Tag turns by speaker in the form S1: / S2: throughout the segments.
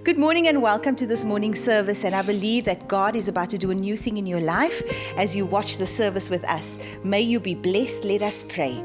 S1: Good morning and welcome to this morning service, and I believe that God is about to do a new thing in your life as you watch the service with us. May you be blessed. Let us pray.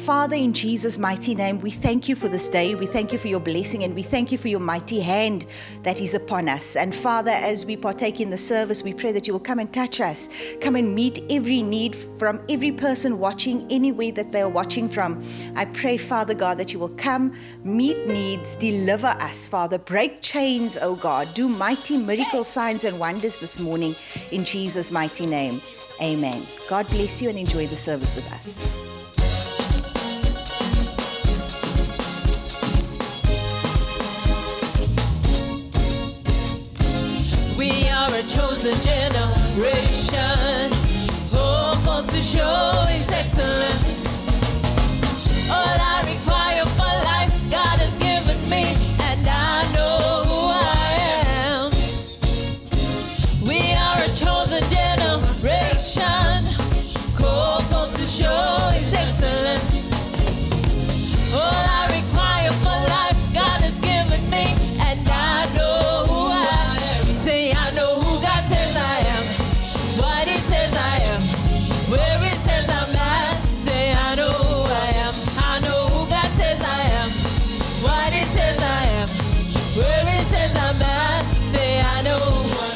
S1: Father, in Jesus' mighty name, we thank you for this day. We thank you for your blessing, and we thank you for your mighty hand that is upon us. And Father, as we partake in the service, we pray that you will come and touch us. Come and meet every need from every person watching, anywhere that they are watching from. I pray, Father God, that you will come, meet needs, deliver us, Father. Break chains, oh God. Do mighty miracles, signs, and wonders this morning in Jesus' mighty name. Amen. God bless you and enjoy the service with us.
S2: We are a chosen generation, hopeful to show His excellence. All I require for life, God has given me, and I know who I am. We are a chosen generation, hopeful to show His excellence. All I require for life, God has given me, and I know who I am. Say, I know who God says I am, what He says I am, where He says I'm at. Say, I know who I am. I know who God says I am, what He says I am, where He says I'm at. Say, I know who I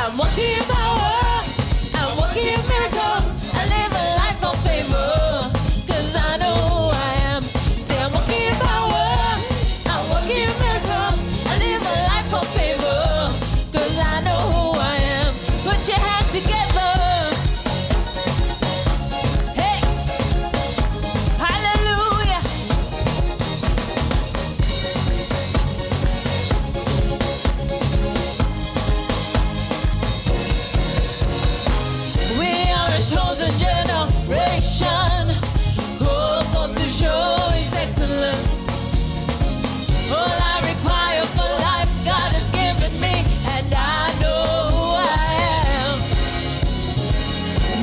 S2: am. I'm walking in power, I'm walking in miracles, I live a life of favor, cause I know who I am. Say, I'm walking in power, I'm walking in miracles, I live a life of favor, cause I know who I am. Put your hands together. Hey, hallelujah. We are a chosen generation, hopeful to show His excellence. All I require for life, God has given me, and I know who I am.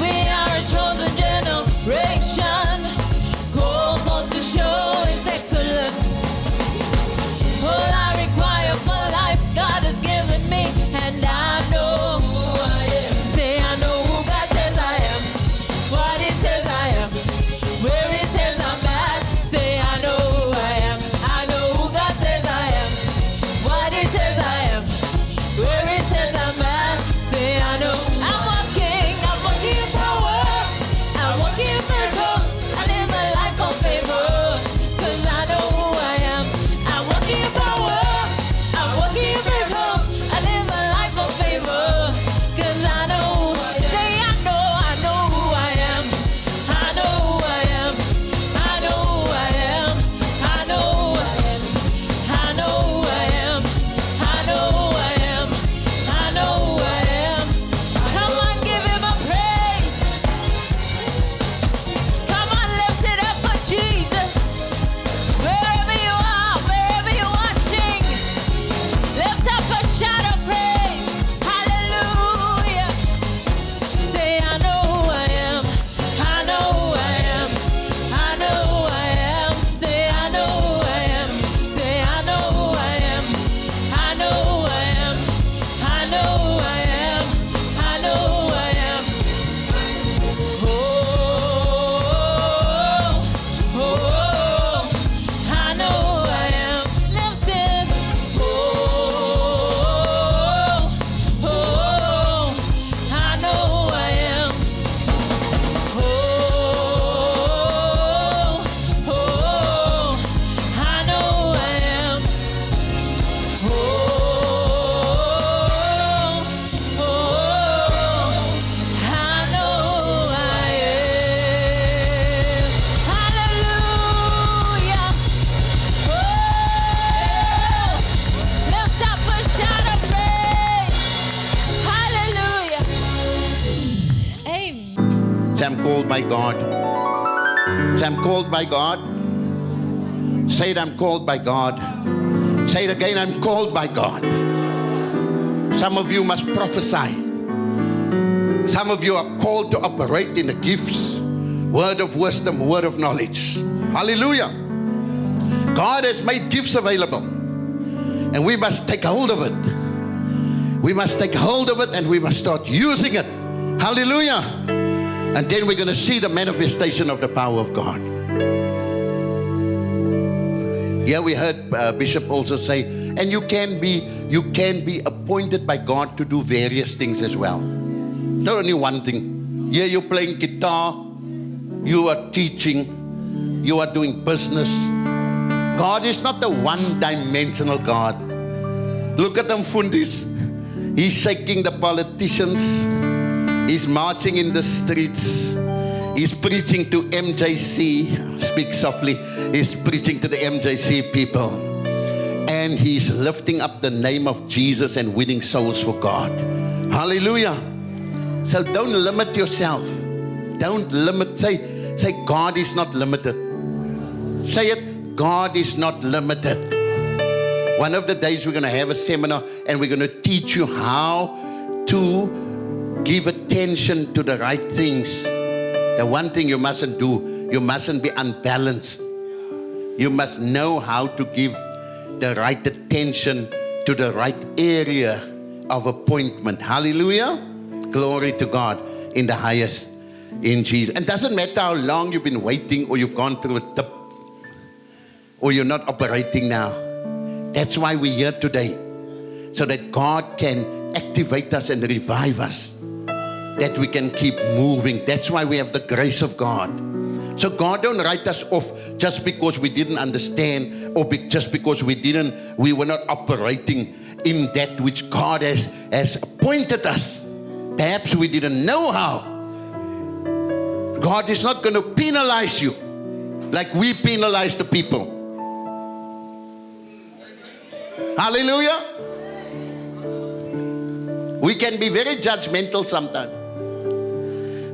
S2: We are a chosen generation, hopeful to show His excellence. All I require for life, God has given me, and I know who I am. Say, I know who God says I am, what He says I am, where He says I'm at. Say, I know who I am. I know who God says I am, what He says I am, where He says I'm at. Say, I know I'm walking in power, I'm walking in miracles, I live a life of favor, cause I know who I am. I'm walking in power, I'm walking in miracles, I live a life of favor, cause I know. Say, I know who I am. I know who I am. I know who I am. I know who I am. I know who I am. I know who I am. I know who I am. Come on, give Him a praise. Come on, lift it up for Jesus. Wherever you are, wherever you're watching, lift up a shout of praise. Hallelujah. Say, I know who I am. I know who I am. I know who I am. Say, I know who I am. Say, I know who I am. I know who I am. I know who I am. I know who I am. Oh, oh, I know who I am. Lift it. Oh, I know who I am. I know who I am. I know who I am. Hallelujah. Lift up a shout of praise. Hallelujah. Amen.
S3: Say, I'm called by God. Say, I'm called by God. Say it, I'm called by God. Say it again, I'm called by God. Some of you must prophesy. Some of you are called to operate in the gifts, word of wisdom, word of knowledge. Hallelujah. God has made gifts available. And we must take hold of it. We must take hold of it and we must start using it. Hallelujah. And then we're going to see the manifestation of the power of God. Yeah, we heard Bishop also say, and you can be appointed by God to do various things as well. Not only one thing. Yeah, you're playing guitar, you are teaching, you are doing business. God is not a one-dimensional God. Look at them fundis. He's shaking the politicians. He's marching in the streets. He's preaching to MJC. Speak softly. He's preaching to the MJC people. And he's lifting up the name of Jesus and winning souls for God. Hallelujah. So don't limit yourself. Don't limit. Say God is not limited. Say it. God is not limited. One of the days we're going to have a seminar and we're going to teach you how to give attention to the right things. The one thing you mustn't do, you mustn't be unbalanced. You must know how to give the right attention to the right area of appointment. Hallelujah. Glory to God in the highest in Jesus. And it doesn't matter how long you've been waiting or you've gone through a dip or you're not operating now. That's why we're here today. So that God can activate us and revive us. That we can keep moving. That's why we have the grace of God. So God don't write us off just because we didn't understand or just because we were not operating in that which God has appointed us. Perhaps we didn't know how. God is not going to penalize you like we penalize the people. Hallelujah. We can be very judgmental sometimes.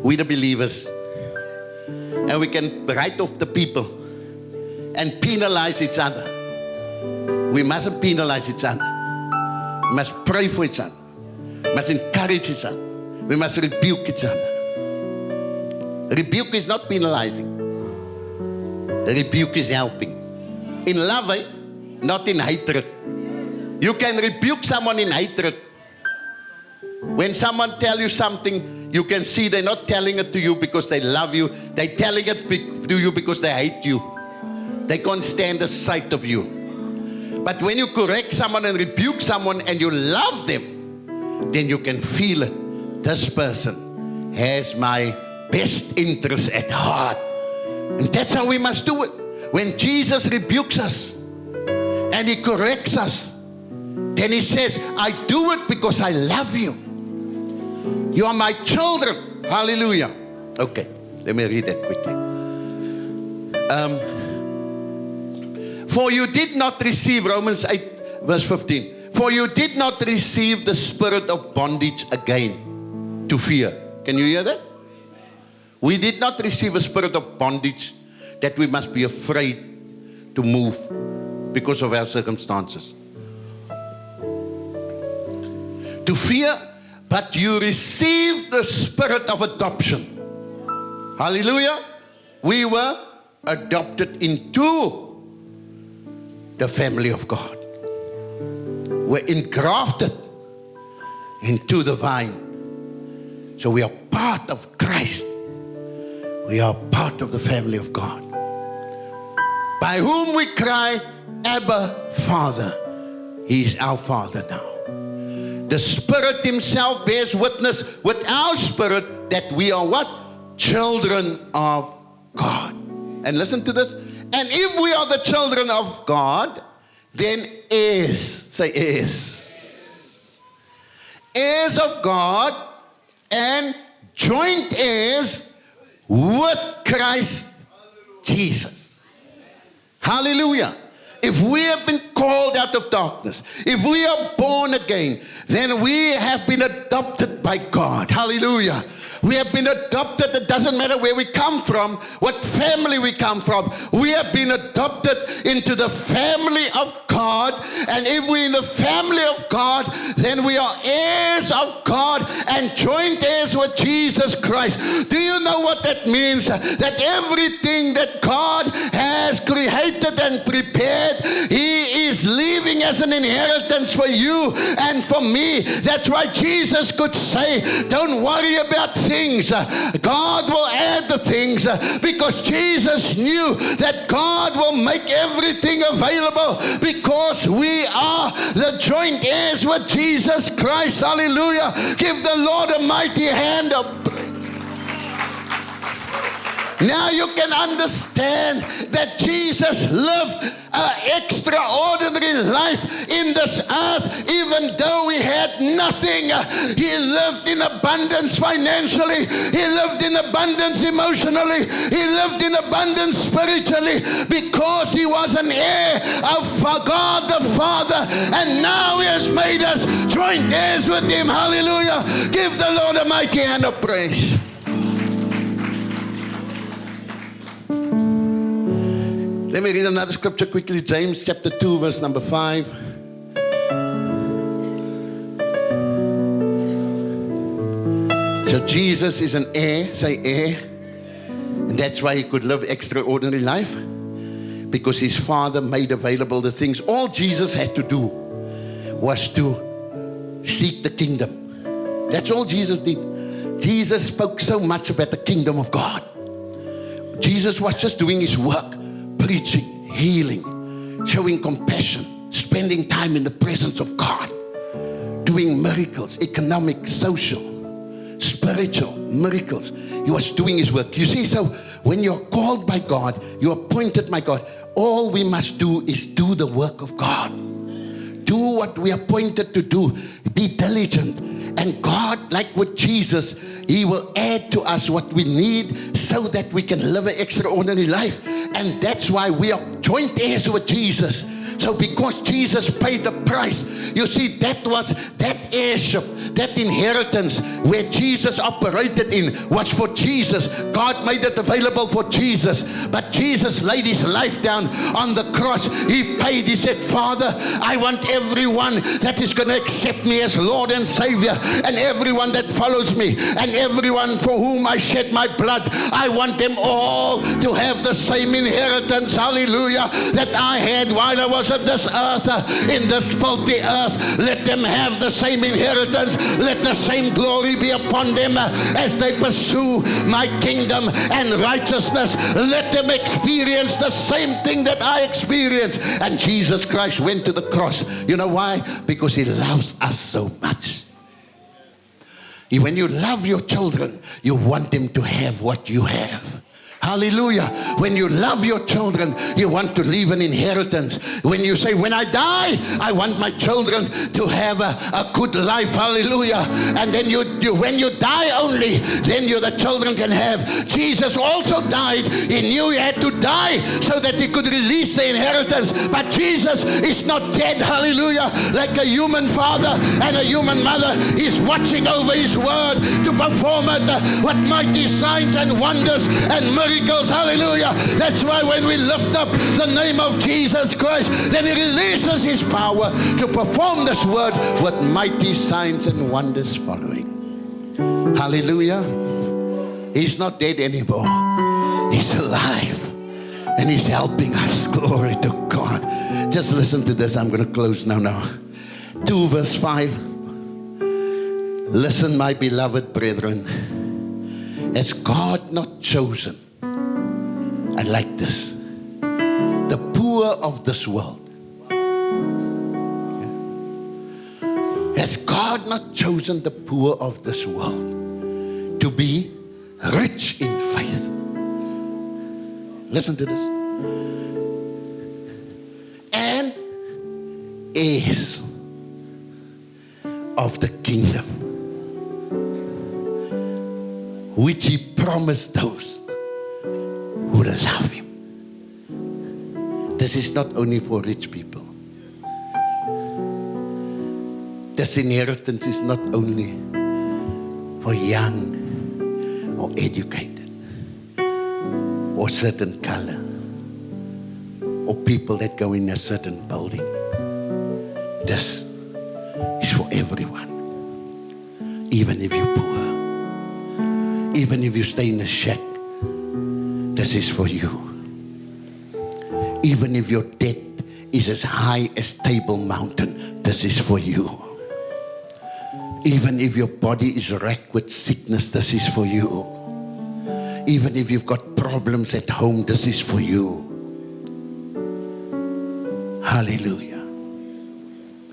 S3: We the believers. And we can write off the people and penalize each other. We mustn't penalize each other. We must pray for each other. We must encourage each other. We must rebuke each other. Rebuke is not penalizing. Rebuke is helping. In love, not in hatred. You can rebuke someone in hatred. When someone tells you something, you can see they're not telling it to you because they love you. They're telling it to you because they hate you. They can't stand the sight of you. But when you correct someone and rebuke someone and you love them, then you can feel it. This person has my best interest at heart. And that's how we must do it. When Jesus rebukes us and he corrects us, then he says, I do it because I love you. You are my children. Hallelujah. Okay, let me read that quickly. For you did not receive, Romans 8 verse 15. For you did not receive the spirit of bondage again to fear. Can you hear that? We did not receive a spirit of bondage that we must be afraid to move because of our circumstances. To fear, but you received the spirit of adoption. Hallelujah. We were adopted into the family of God. We're engrafted into the vine. So we are part of Christ. We are part of the family of God. By whom we cry, Abba, Father. He is our Father now. The Spirit himself bears witness with our spirit that we are what? Children of God. And listen to this. And if we are the children of God, then heirs of God and joint heirs with Christ Jesus. Hallelujah. If we have been called out of darkness, if we are born again, then we have been adopted by God. Hallelujah. We have been adopted. It doesn't matter where we come from, what family we come from. We have been adopted into the family of God. And if we're in the family of God, then we are heirs of God and joint heirs with Jesus Christ. Do you know what that means? That everything that God has created and prepared, he is leaving as has an inheritance for you and for me. That's why Jesus could say, don't worry about things. God will add the things, because Jesus knew that God will make everything available, because we are the joint heirs with Jesus Christ. Hallelujah. Give the Lord a mighty hand of praise. Now you can understand that Jesus lived an extraordinary life in this earth, even though he had nothing. He lived in abundance financially. He lived in abundance emotionally. He lived in abundance spiritually, because he was an heir of God the Father. And now he has made us joint heirs with him. Hallelujah. Give the Lord a mighty hand of praise. Let me read another scripture quickly. James chapter 2, verse number 5. So Jesus is an heir, say heir. And that's why he could live extraordinary life, because his Father made available the things. All Jesus had to do was to seek the kingdom. That's all Jesus did. Jesus spoke so much about the kingdom of God. Jesus was just doing his work. Preaching, healing, showing compassion, spending time in the presence of God, doing miracles, economic, social, spiritual miracles. He was doing his work. You see, so when you're called by God, you're appointed by God, all we must do is do the work of God. Do what we are appointed to do. Be diligent. And God, like with Jesus, he will add to us what we need so that we can live an extraordinary life. And that's why we are joint heirs with Jesus. So because Jesus paid the price, you see, that was that heirship, that inheritance where Jesus operated in was for Jesus. God made it available for Jesus. But Jesus laid his life down on the cross. He paid. He said, Father, I want everyone that is going to accept me as Lord and Savior, and everyone that follows me, and everyone for whom I shed my blood, I want them all to have the same inheritance, hallelujah, that I had while I was at this earth, in this faulty earth. Let them have the same inheritance. Let the same glory be upon them as they pursue my kingdom and righteousness. Let them experience the same thing that I experienced. And Jesus Christ went to the cross. You know why? Because he loves us so much. When you love your children, you want them to have what you have. Hallelujah. When you love your children, you want to leave an inheritance. When you say, when I die, I want my children to have a good life. Hallelujah. And then when you die only, then the children can have. Jesus also died. He knew he had to die so that he could release the inheritance. But Jesus is not dead. Hallelujah. Like a human father and a human mother is watching over his word to perform it with mighty signs and wonders and miracles. Hallelujah. That's why when we lift up the name of Jesus Christ, then he releases his power to perform this word with mighty signs and wonders following. Hallelujah. He's not dead anymore. He's alive. And he's helping us. Glory to God. Just listen to this. I'm going to close now. 2 verse 5. Listen, my beloved brethren. Has God not chosen? I like this. The poor of this world. Has God not chosen the poor of this world to be rich in faith? Listen to this. And heirs of the kingdom, which he promised those who love him. This is not only for rich people. This inheritance is not only for young or educated or certain color or people that go in a certain building. This is for everyone. Even if you're poor, even if you stay in a shack, this is for you. Even if your debt is as high as Table Mountain. This is for you. Even if your body is racked with sickness, this is for you. Even if you've got problems at home, this is for you. Hallelujah.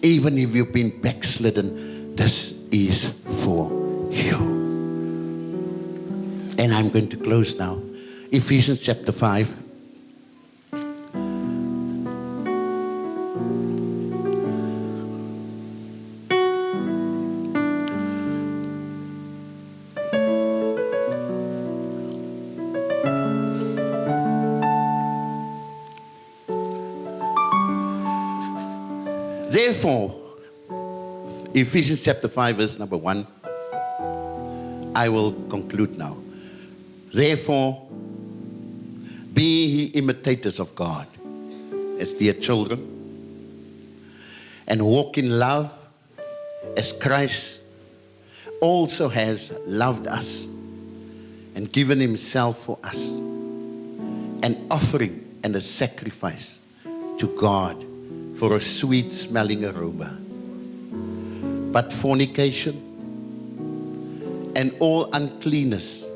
S3: Even if you've been backslidden, this is for you. And I'm going to close now. Ephesians chapter 5. Therefore, Ephesians chapter 5 verse number 1. I will conclude now. Therefore, be ye imitators of God as dear children, and walk in love as Christ also has loved us and given himself for us, an offering and a sacrifice to God for a sweet smelling aroma. But fornication and all uncleanness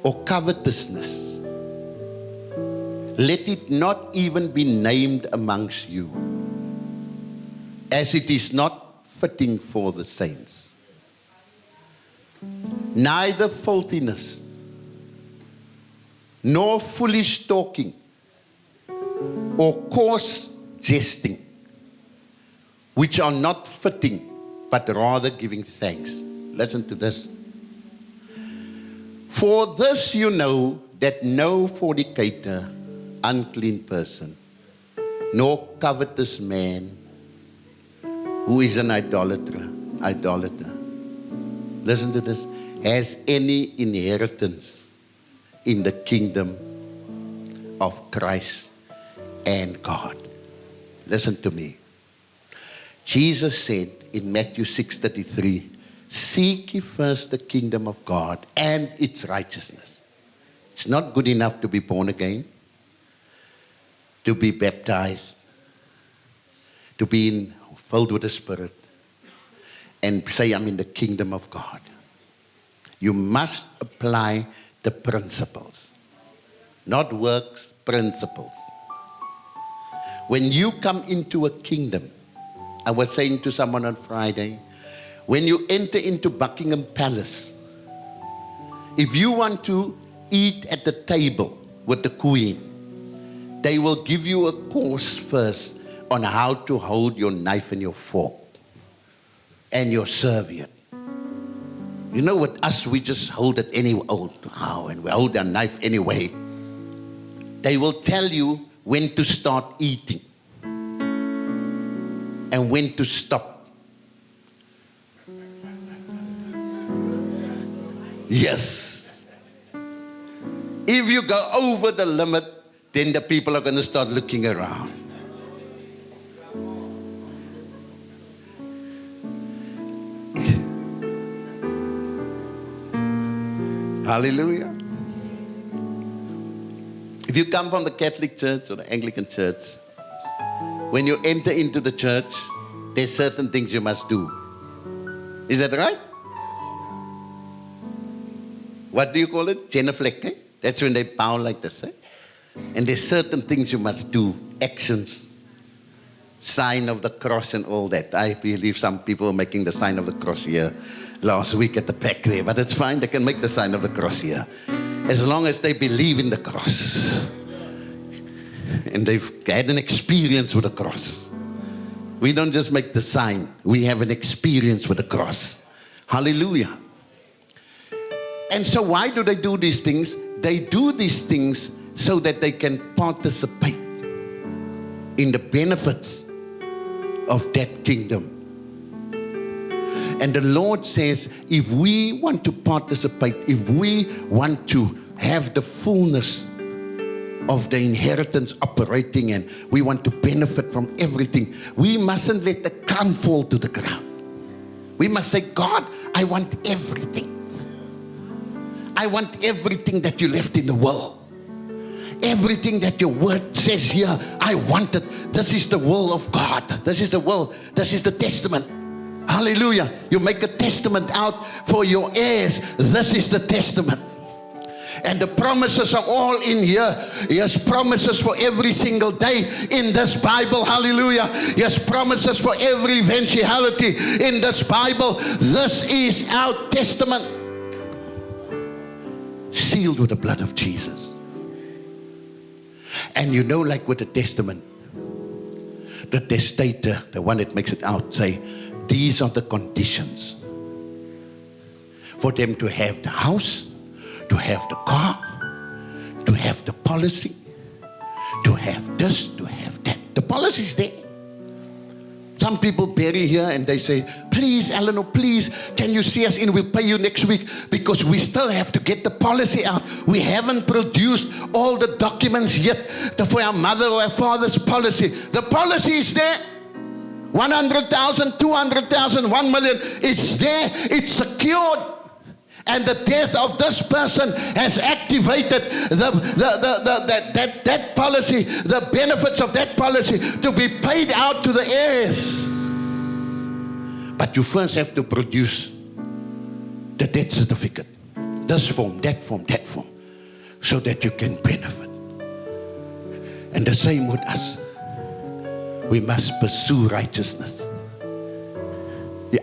S3: or covetousness, let it not even be named amongst you, as it is not fitting for the saints. Neither filthiness, nor foolish talking, or coarse jesting, which are not fitting, but rather giving thanks. Listen to this. For this you know that no fornicator, unclean person, nor covetous man, who is an idolater, listen to this, has any inheritance in the kingdom of Christ and God. Listen to me. Jesus said in Matthew 6:33, seek ye first the kingdom of God and its righteousness. It's not good enough to be born again, to be baptized, to be filled with the Spirit, and say, I'm in the kingdom of God. You must apply the principles, not works, principles. When you come into a kingdom, I was saying to someone on Friday, when you enter into Buckingham Palace, if you want to eat at the table with the Queen, they will give you a course first on how to hold your knife and your fork and your serviette. You know, with us, we just hold it anyway, and we hold our knife anyway. They will tell you when to start eating and when to stop. Yes. If you go over the limit, then the people are going to start looking around. Hallelujah. If you come from the Catholic Church or the Anglican Church, when you enter into the church, there's certain things you must do. Is that right? What do you call it? Genuflect. That's when they bow like this. And there's certain things you must do. Actions. Sign of the cross and all that. I believe some people are making the sign of the cross here last week at the back there. But it's fine. They can make the sign of the cross here, as long as they believe in the cross and they've had an experience with the cross. We don't just make the sign, we have an experience with the cross. Hallelujah. And so why do they do these things? They do these things so that they can participate in the benefits of that kingdom. And the Lord says, if we want to participate, if we want to have the fullness of the inheritance operating, and we want to benefit from everything, we mustn't let the crumb fall to the ground. We must say, God, I want everything. I want everything that you left in the world. Everything that your word says here, I want it. This is the will of God. This is the will. This is the testament. Hallelujah. You make a testament out for your heirs. This is the testament. And the promises are all in here. He has promises for every single day in this Bible. Hallelujah. He has promises for every eventuality in this Bible. This is our testament. Sealed with the blood of Jesus. And you know, like with the testament, the testator, the one that makes it out, say, these are the conditions for them to have the house, to have the car, to have the policy, to have this, to have that. The policy is there. Some people bury here and they say, please, Eleanor, please, can you see us in? We'll pay you next week, because we still have to get the policy out. We haven't produced all the documents yet for our mother or our father's policy. The policy is there. 100,000, 200,000, 1 million. It's there. It's secured. And the death of this person has activated that policy, the benefits of that policy to be paid out to the heirs. But you first have to produce the death certificate. This form, that form, that form. So that you can benefit. And the same with us. We must pursue righteousness.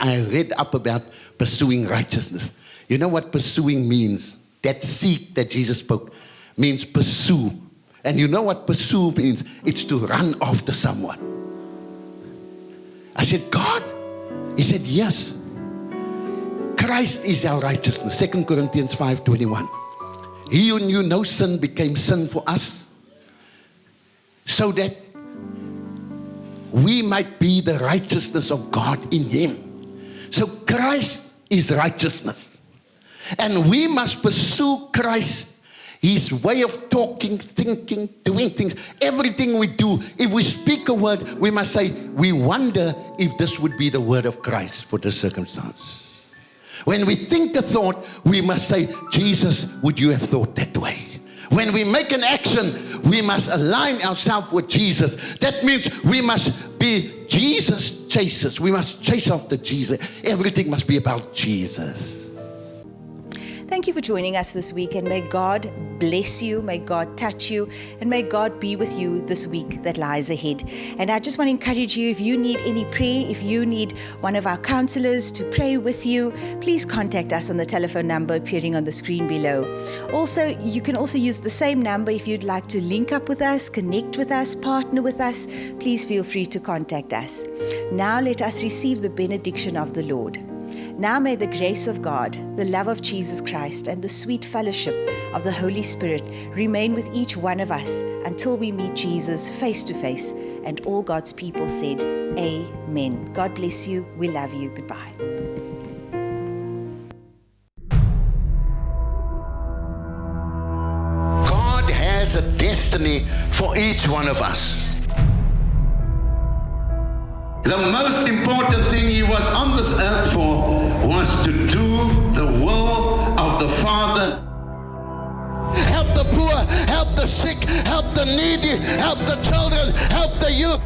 S3: I read up about pursuing righteousness. You know what pursuing means? That seek that Jesus spoke means pursue. And you know what pursue means? It's to run after someone. I said, God? He said, yes. Christ is our righteousness. 2 Corinthians 5:21. He who knew no sin became sin for us, so that we might be the righteousness of God in him. So Christ is righteousness. And we must pursue Christ, his way of talking, thinking, doing things. Everything we do, if we speak a word, we must say, we wonder if this would be the word of Christ for this circumstance. When we think a thought, we must say, Jesus, would you have thought that way? When we make an action, we must align ourselves with Jesus. That means we must be Jesus chasers. We must chase after Jesus. Everything must be about Jesus.
S1: Thank you for joining us this week, and may God bless you, may God touch you, and may God be with you this week that lies ahead. And I just want to encourage you, if you need any prayer, if you need one of our counselors to pray with you, please contact us on the telephone number appearing on the screen below. Also, you can also use the same number if you'd like to link up with us, connect with us, partner with us. Please feel free to contact us. Now let us receive the benediction of the Lord. Now may the grace of God, the love of Jesus Christ, and the sweet fellowship of the Holy Spirit remain with each one of us until we meet Jesus face to face. And all God's people said, Amen. God bless you. We love you. Goodbye.
S3: God has a destiny for each one of us. The most important thing he was on this earth for was to do the will of the Father. Help the poor, help the sick, help the needy, help the children, help the youth.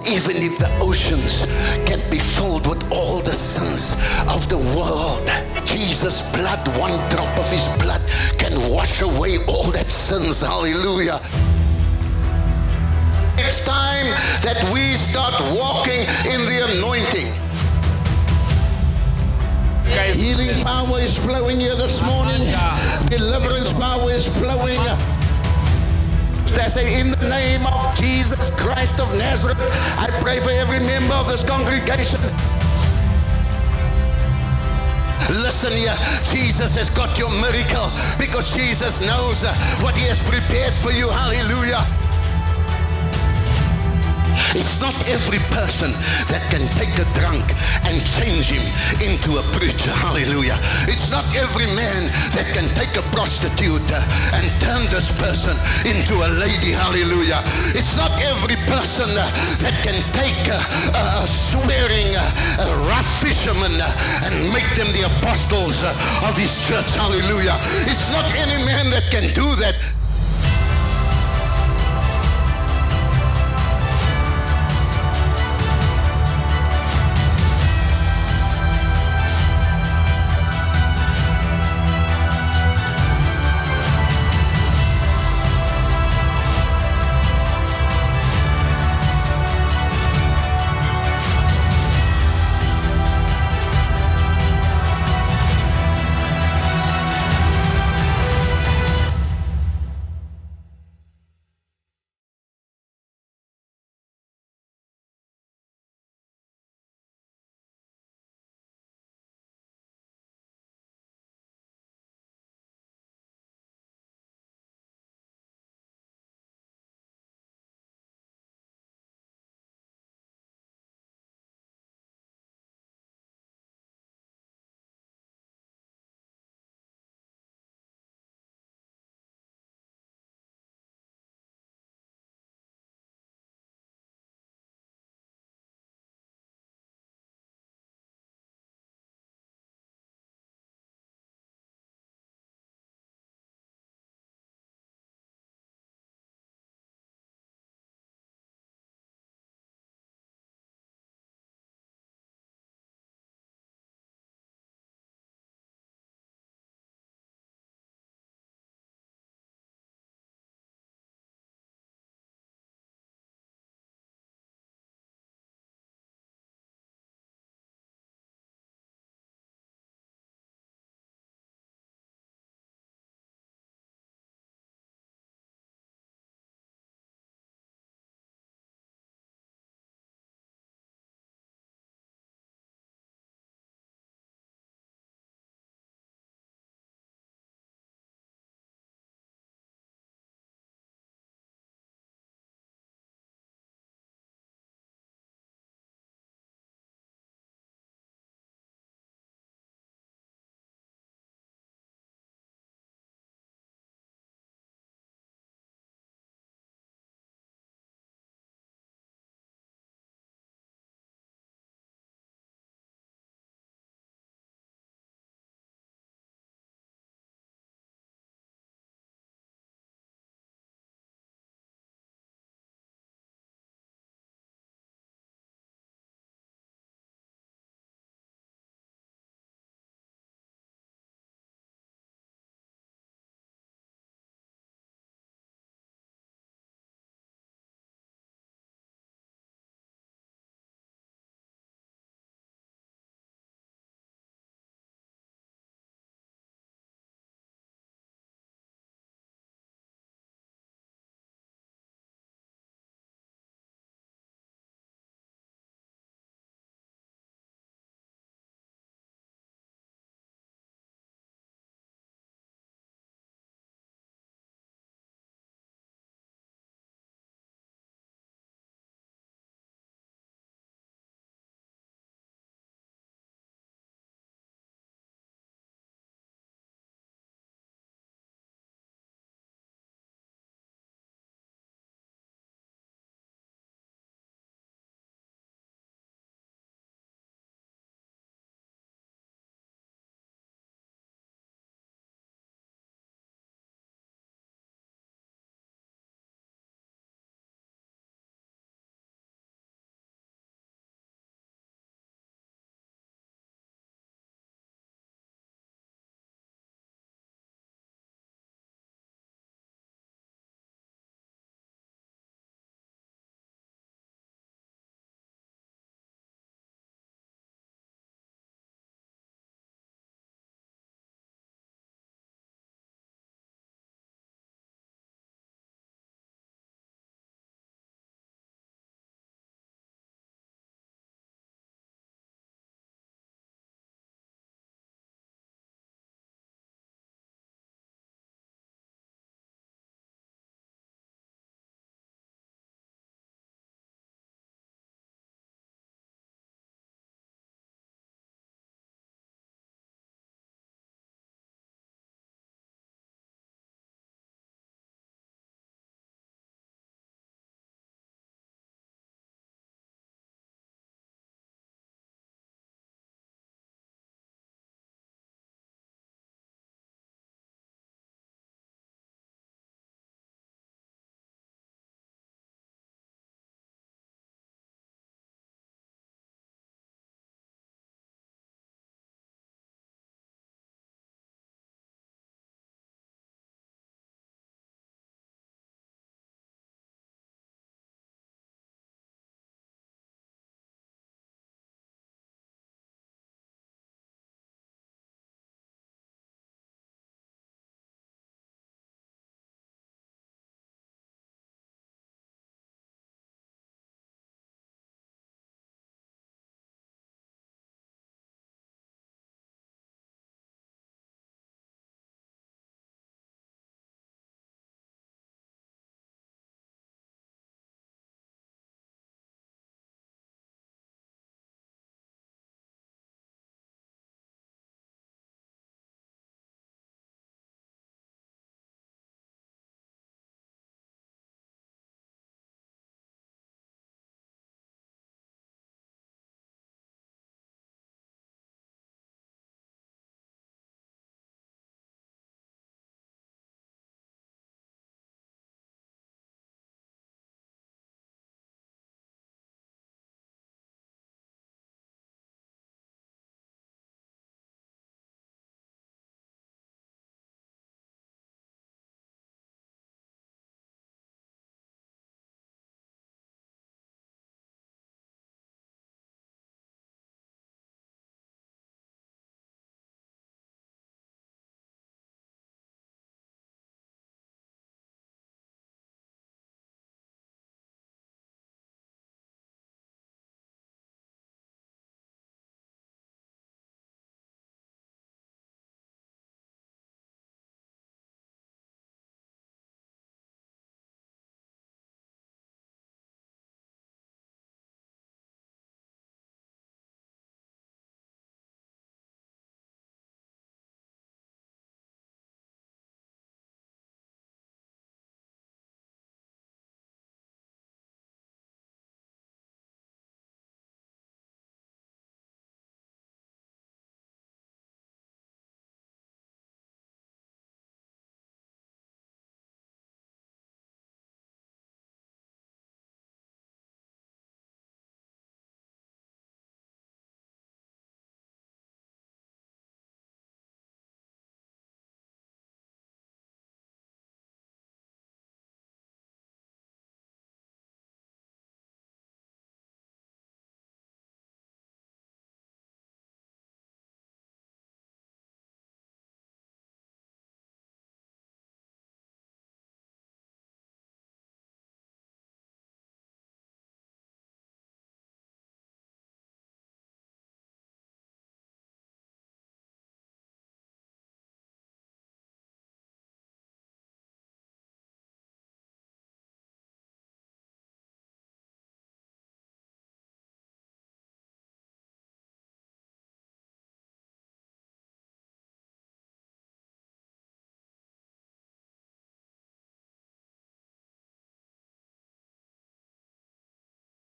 S3: Even if the oceans can be filled with all the sins of the world, Jesus' blood, one drop of his blood can wash away all that sins. Hallelujah. It's time that we start walking in the anointing. Healing power is flowing here this morning. Deliverance power is flowing. I say, in the name of Jesus Christ of Nazareth, I pray for every member of this congregation. Listen here, Jesus has got your miracle, because Jesus knows what he has prepared for you. Hallelujah. It's not every person that can take a drunk and change him into a preacher. Hallelujah. It's not every man that can take a prostitute and turn this person into a lady. Hallelujah. It's not every person that can take a swearing rough fisherman and make them the apostles of his church. Hallelujah. It's not any man that can do that.